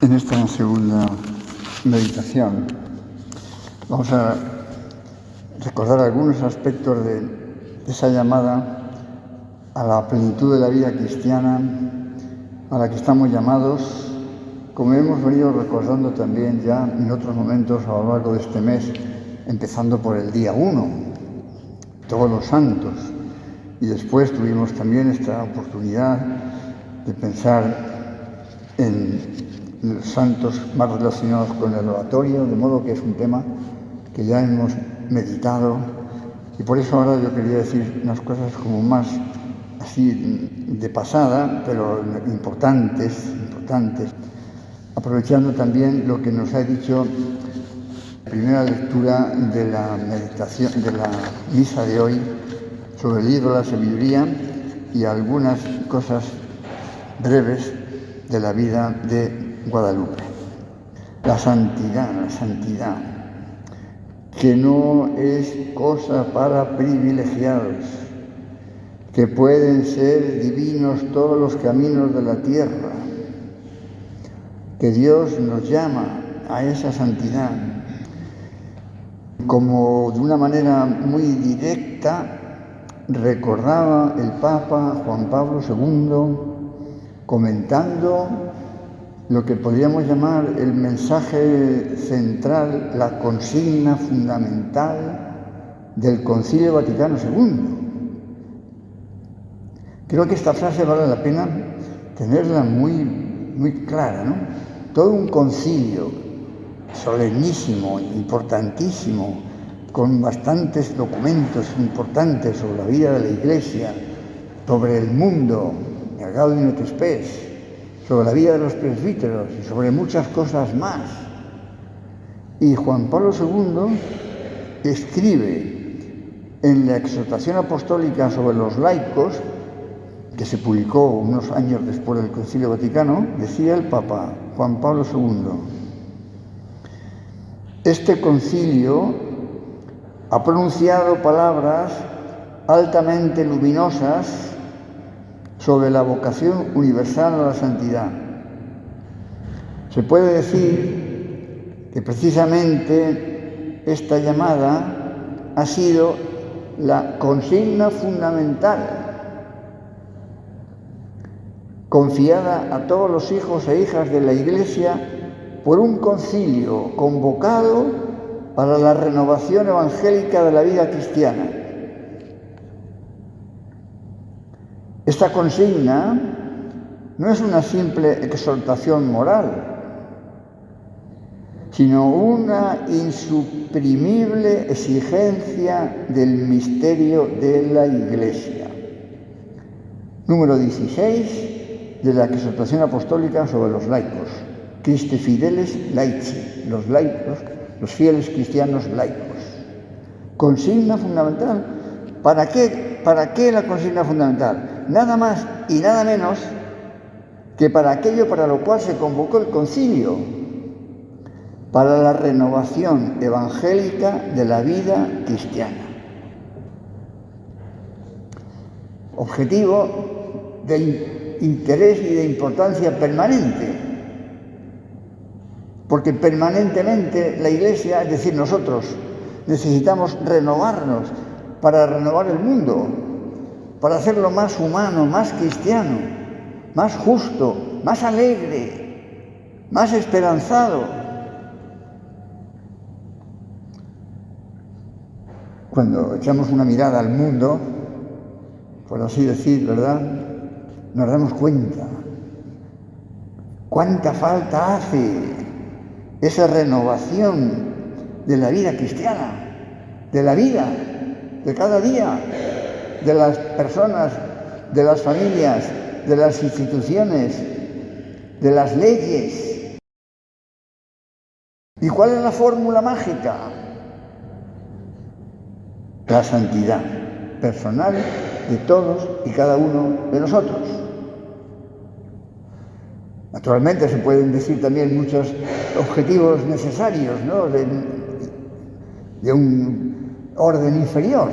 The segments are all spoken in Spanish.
En esta segunda meditación vamos a recordar algunos aspectos de esa llamada a la plenitud de la vida cristiana a la que estamos llamados, como hemos venido recordando también ya en otros momentos a lo largo de este mes, empezando por el día 1, todos los santos, y después tuvimos también esta oportunidad de pensar en los santos más relacionados con el oratorio, de modo que es un tema que ya hemos meditado, y por eso ahora yo quería decir unas cosas como más así de pasada, pero importantes, aprovechando también lo que nos ha dicho la primera lectura de la meditación, de la misa de hoy, sobre el libro de la sabiduría y algunas cosas breves de la vida de Guadalupe. La santidad, que no es cosa para privilegiados, que pueden ser divinos todos los caminos de la tierra, que Dios nos llama a esa santidad. Como de una manera muy directa recordaba el Papa Juan Pablo II, comentando lo que podríamos llamar el mensaje central, la consigna fundamental del Concilio Vaticano II. Creo que esta frase vale la pena tenerla muy clara, ¿no? Todo un concilio solemnísimo, importantísimo, con bastantes documentos importantes sobre la vida de la Iglesia, sobre el mundo, el Gaudium et Spes, sobre la vida de los presbíteros y sobre muchas cosas más. Y Juan Pablo II escribe en la exhortación apostólica sobre los laicos, que se publicó unos años después del Concilio Vaticano, decía el Papa Juan Pablo II: este concilio ha pronunciado palabras altamente luminosas sobre la vocación universal a la santidad. Se puede decir que precisamente esta llamada ha sido la consigna fundamental, confiada a todos los hijos e hijas de la Iglesia por un concilio convocado para la renovación evangélica de la vida cristiana. Esta consigna no es una simple exhortación moral, sino una insuprimible exigencia del misterio de la Iglesia. Número 16 de la exhortación apostólica sobre los laicos. Christe fideles laici, los laicos, los fieles cristianos laicos. Consigna fundamental. ¿Para qué la consigna fundamental? Nada más y nada menos que para aquello para lo cual se convocó el concilio, para la renovación evangélica de la vida cristiana. Objetivo de interés y de importancia permanente, porque permanentemente la Iglesia, es decir, nosotros, necesitamos renovarnos para renovar el mundo, para hacerlo más humano, más cristiano, más justo, más alegre, más esperanzado. Cuando echamos una mirada al mundo, por así decir, ¿verdad?, nos damos cuenta cuánta falta hace esa renovación de la vida cristiana, de la vida de cada día, de las personas, de las familias, de las instituciones, de las leyes. ¿Y cuál es la fórmula mágica? La santidad personal de todos y cada uno de nosotros. Naturalmente se pueden decir también muchos objetivos necesarios, ¿no?, de un orden inferior,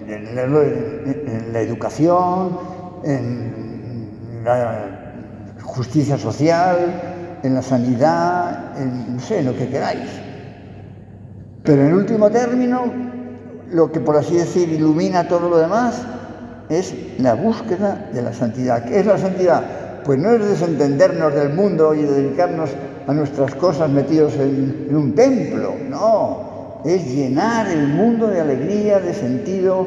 en la educación, en la justicia social, en la sanidad, en, no sé, en lo que queráis. Pero en último término, lo que por así decir ilumina todo lo demás es la búsqueda de la santidad. ¿Qué es la santidad? Pues no es desentendernos del mundo y dedicarnos a nuestras cosas metidos en un templo, no, es llenar el mundo de alegría, de sentido,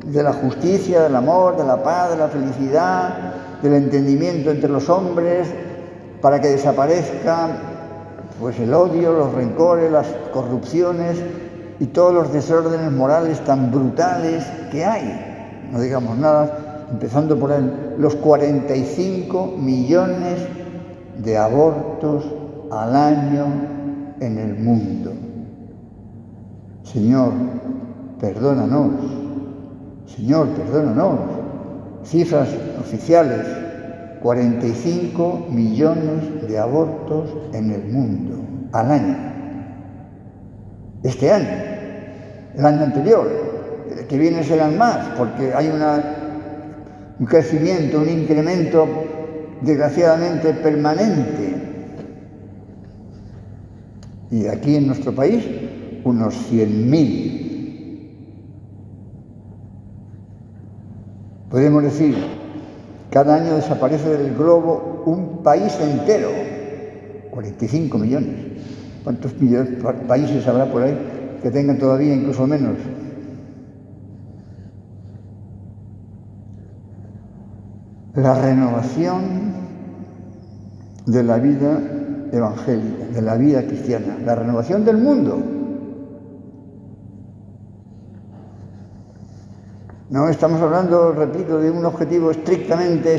de la justicia, del amor, de la paz, de la felicidad, del entendimiento entre los hombres, para que desaparezca pues el odio, los rencores, las corrupciones y todos los desórdenes morales tan brutales que hay. No digamos nada, empezando por los 45 millones de abortos al año en el mundo. Señor, perdónanos. Señor, perdónanos. Cifras oficiales, 45 millones de abortos en el mundo al año. Este año, el año anterior, el que viene serán más, porque hay un crecimiento, un incremento desgraciadamente permanente. Y aquí en nuestro país, unos 100.000. Podemos decir, cada año desaparece del globo un país entero, 45 millones. ¿Cuántos países habrá por ahí que tengan todavía incluso menos? La renovación de la vida evangélica, de la vida cristiana, la renovación del mundo. No estamos hablando, repito, de un objetivo estrictamente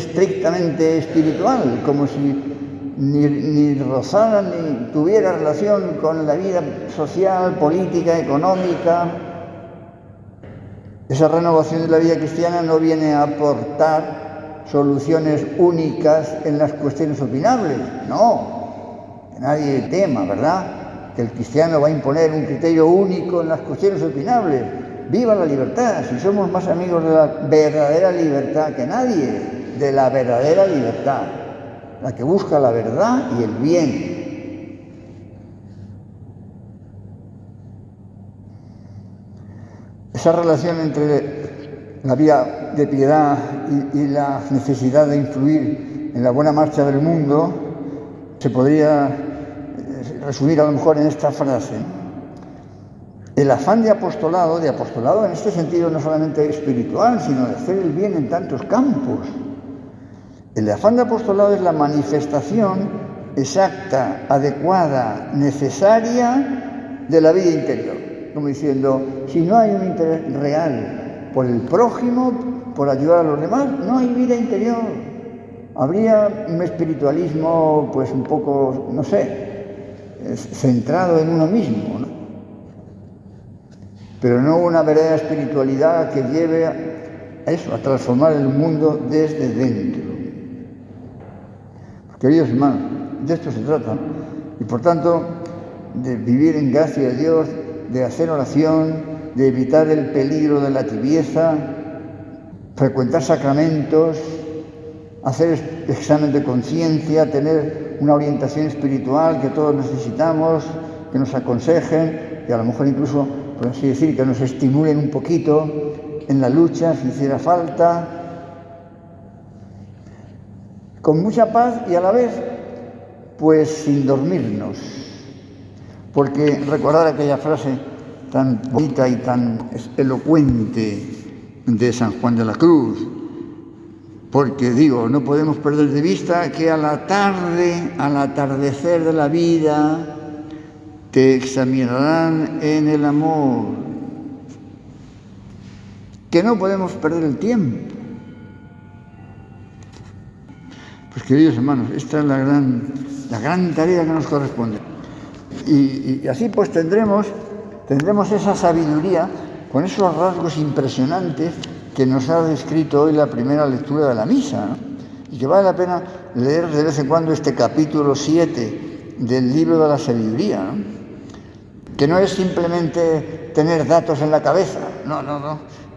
espiritual, como si ni rozara ni tuviera relación con la vida social, política, económica. Esa renovación de la vida cristiana no viene a aportar soluciones únicas en las cuestiones opinables, no, que nadie tema, ¿verdad?, que el cristiano va a imponer un criterio único en las cuestiones opinables. ¡Viva la libertad! Si somos más amigos de la verdadera libertad que nadie, de la verdadera libertad, la que busca la verdad y el bien. Esa relación entre la vida de piedad y la necesidad de influir en la buena marcha del mundo se podría resumir a lo mejor en esta frase: el afán de apostolado en este sentido no solamente espiritual, sino de hacer el bien en tantos campos. El afán de apostolado es la manifestación exacta, adecuada, necesaria de la vida interior. Como diciendo, si no hay un interés real por el prójimo, por ayudar a los demás, no hay vida interior. Habría un espiritualismo, pues un poco, no sé, centrado en uno mismo, ¿no? Pero no una verdadera espiritualidad que lleve a eso, a transformar el mundo desde dentro. Queridos hermanos, de esto se trata. Y por tanto, de vivir en gracia de Dios, de hacer oración, de evitar el peligro de la tibieza, frecuentar sacramentos, hacer examen de conciencia, tener una orientación espiritual que todos necesitamos, que nos aconsejen, que a lo mejor incluso, por así decir, que nos estimulen un poquito en la lucha si hiciera falta, con mucha paz y a la vez, pues sin dormirnos. Porque recordar aquella frase tan bonita y tan elocuente de San Juan de la Cruz, porque digo, no podemos perder de vista que a la tarde, al atardecer de la vida, te examinarán en el amor, que no podemos perder el tiempo. Pues queridos hermanos, esta es la gran tarea que nos corresponde. Y así pues tendremos esa sabiduría con esos rasgos impresionantes que nos ha descrito hoy la primera lectura de la misa, ¿no? Y que vale la pena leer de vez en cuando este capítulo 7 del libro de la sabiduría, ¿no? Que no es simplemente tener datos en la cabeza, no,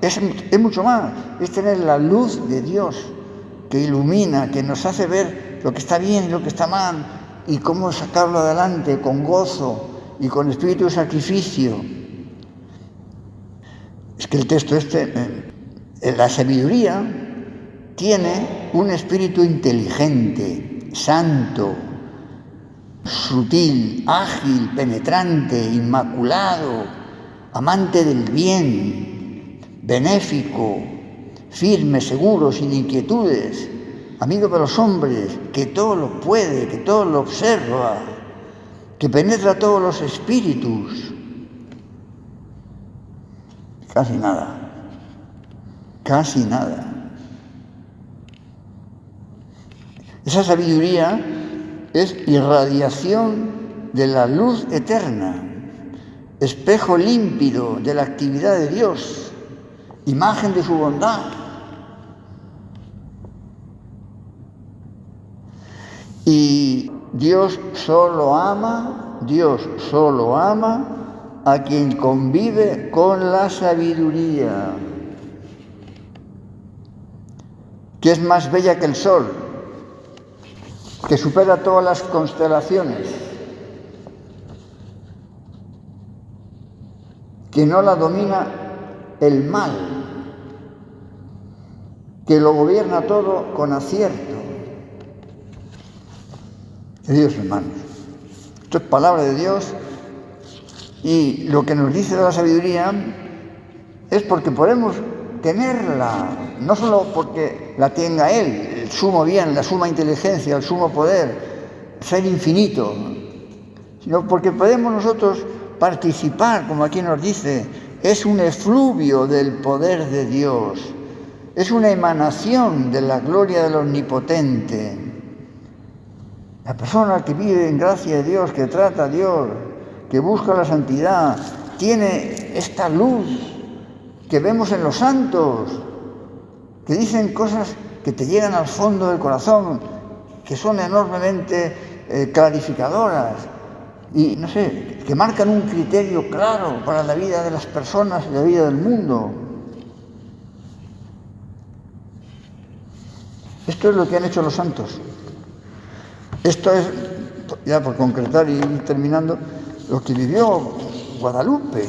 es mucho más, es tener la luz de Dios que ilumina, que nos hace ver lo que está bien y lo que está mal, y cómo sacarlo adelante con gozo y con espíritu de sacrificio. Es que el texto la sabiduría tiene un espíritu inteligente, santo, sutil, ágil, penetrante, inmaculado, amante del bien, benéfico, firme, seguro, sin inquietudes, amigo de los hombres, que todo lo puede, que todo lo observa, que penetra todos los espíritus. Casi nada, casi nada. Esa sabiduría es irradiación de la luz eterna, espejo límpido de la actividad de Dios, imagen de su bondad. Y Dios solo ama a quien convive con la sabiduría, que es más bella que el sol, que supera todas las constelaciones, que no la domina el mal, que lo gobierna todo con acierto. Queridos hermanos, esto es palabra de Dios, y lo que nos dice de la sabiduría es porque podemos tenerla, no solo porque la tenga Él, el sumo bien, la suma inteligencia, el sumo poder, ser infinito, sino porque podemos nosotros participar, como aquí nos dice, es un efluvio del poder de Dios, es una emanación de la gloria del Omnipotente. La persona que vive en gracia de Dios, que trata a Dios, que busca la santidad, tiene esta luz que vemos en los santos, que dicen cosas que te llegan al fondo del corazón, que son enormemente clarificadoras y, no sé, que marcan un criterio claro para la vida de las personas y la vida del mundo. Esto es lo que han hecho los santos. Esto es, ya por concretar y ir terminando, lo que vivió Guadalupe.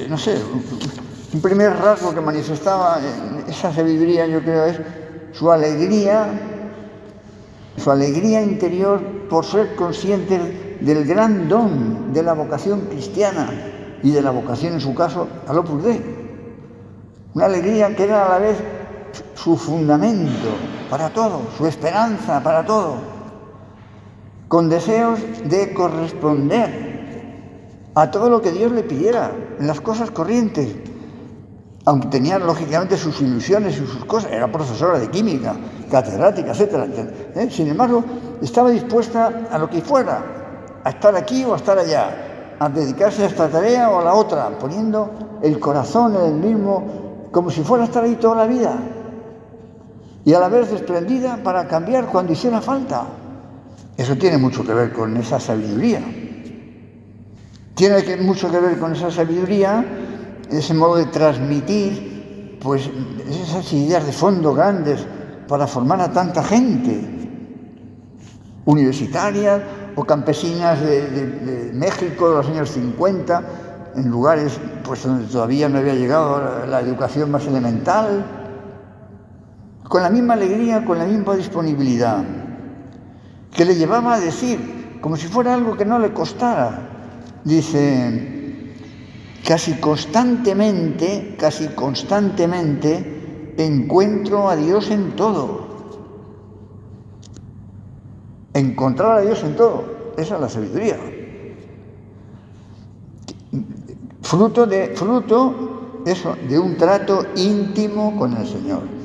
No sé, un primer rasgo que manifestaba esa sabiduría, yo creo, es su alegría interior por ser conscientes del gran don de la vocación cristiana y de la vocación, en su caso, al Opus Dei. Una alegría que era a la vez su fundamento para todo, su esperanza para todo, con deseos de corresponder a todo lo que Dios le pidiera en las cosas corrientes, aunque tenía lógicamente sus ilusiones y sus cosas. Era profesora de química, catedrática, etcétera, etcétera. Sin embargo, estaba dispuesta a lo que fuera, a estar aquí o a estar allá, a dedicarse a esta tarea o a la otra, poniendo el corazón en el mismo, como si fuera a estar ahí toda la vida, y a la vez desprendida para cambiar cuando hiciera falta. Eso tiene mucho que ver con esa sabiduría. Tiene mucho que ver con esa sabiduría, ese modo de transmitir, pues, esas ideas de fondo grandes para formar a tanta gente, universitarias o campesinas de México de los años 50, en lugares pues, donde todavía no había llegado la educación más elemental, con la misma alegría, con la misma disponibilidad, que le llevaba a decir, como si fuera algo que no le costara, dice, casi constantemente encuentro a Dios en todo. Encontrar a Dios en todo, esa es la sabiduría. Fruto de un trato íntimo con el Señor.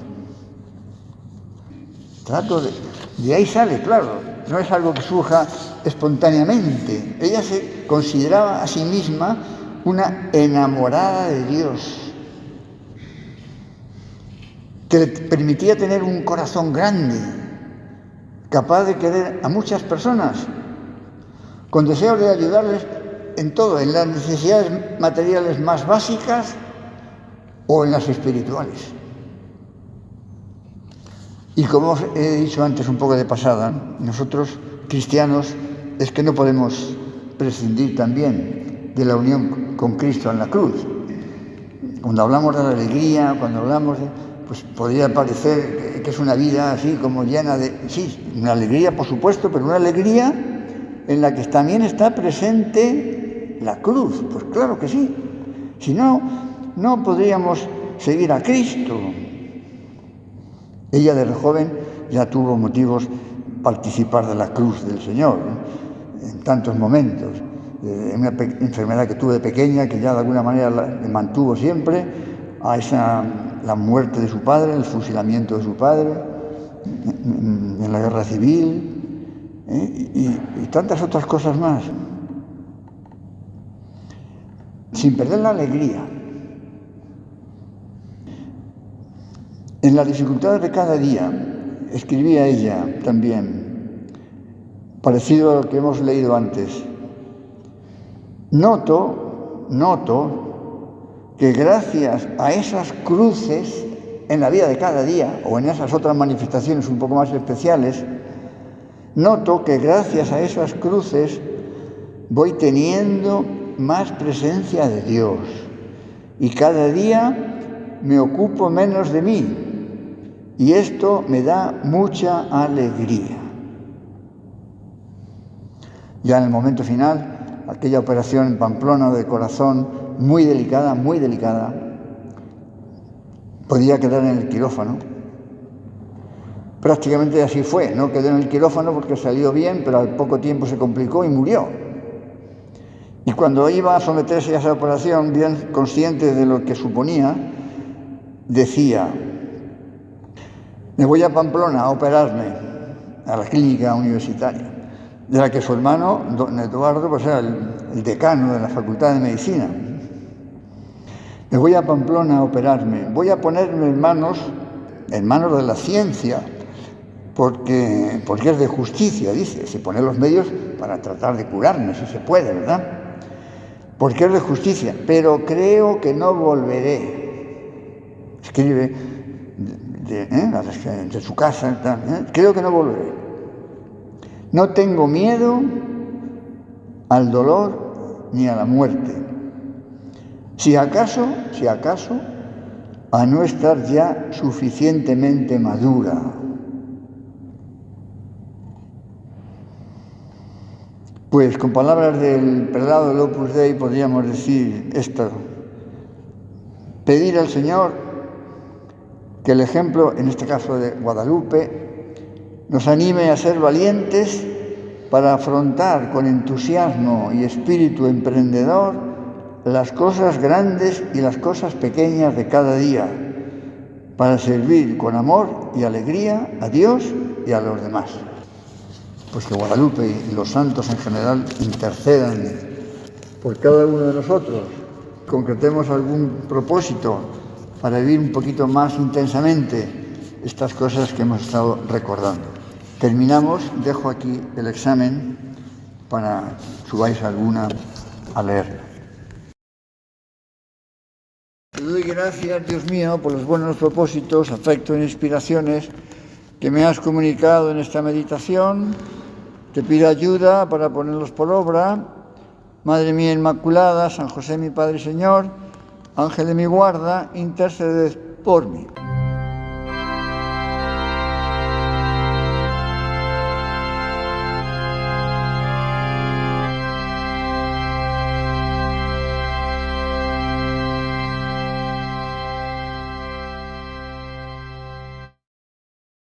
De ahí sale, claro, no es algo que surja espontáneamente. Ella se consideraba a sí misma una enamorada de Dios, que le permitía tener un corazón grande, capaz de querer a muchas personas, con deseo de ayudarles en todo, en las necesidades materiales más básicas o en las espirituales. Y como os he dicho antes un poco de pasada, nosotros cristianos es que no podemos prescindir también de la unión con Cristo en la cruz. Cuando hablamos de la alegría, cuando hablamos de... pues podría parecer que es una vida así como llena de... Sí, una alegría por supuesto, pero una alegría en la que también está presente la cruz. Pues claro que sí. Si no, no podríamos seguir a Cristo. Ella desde joven ya tuvo motivos participar de la cruz del Señor, ¿no? En tantos momentos. Una enfermedad que tuve de pequeña, que ya de alguna manera me mantuvo siempre, a la muerte de su padre, el fusilamiento de su padre, en la guerra civil, y tantas otras cosas más. Sin perder la alegría. En las dificultades de cada día, escribía ella también, parecido a lo que hemos leído antes. Noto que gracias a esas cruces en la vida de cada día, o en esas otras manifestaciones un poco más especiales, noto que gracias a esas cruces voy teniendo más presencia de Dios y cada día me ocupo menos de mí y esto me da mucha alegría. Ya en el momento final, aquella operación en Pamplona de corazón muy delicada, podía quedar en el quirófano. Prácticamente así fue, no quedó en el quirófano porque salió bien, pero al poco tiempo se complicó y murió. Y cuando iba a someterse a esa operación, bien consciente de lo que suponía, decía: me voy a Pamplona a operarme, a la clínica universitaria, de la que su hermano, don Eduardo, pues era el decano de la Facultad de Medicina. Me voy a Pamplona a operarme, voy a ponerme en manos de la ciencia, porque es de justicia, dice, se ponen los medios para tratar de curarme, si se puede, ¿verdad? Porque es de justicia, pero creo que no volveré. Escribe de su casa, creo que no volveré. No tengo miedo al dolor ni a la muerte. Si acaso, a no estar ya suficientemente madura. Pues con palabras del prelado del Opus Dei podríamos decir esto: pedir al Señor que el ejemplo, en este caso de Guadalupe, nos anime a ser valientes para afrontar con entusiasmo y espíritu emprendedor las cosas grandes y las cosas pequeñas de cada día, para servir con amor y alegría a Dios y a los demás. Pues que Guadalupe y los santos en general intercedan por cada uno de nosotros, concretemos algún propósito para vivir un poquito más intensamente estas cosas que hemos estado recordando. Terminamos, dejo aquí el examen para subáis alguna a leerla. Te doy gracias, Dios mío, por los buenos propósitos, afectos e inspiraciones que me has comunicado en esta meditación. Te pido ayuda para ponerlos por obra. Madre mía Inmaculada, San José mi Padre y Señor, Ángel de mi guarda, interceded por mí.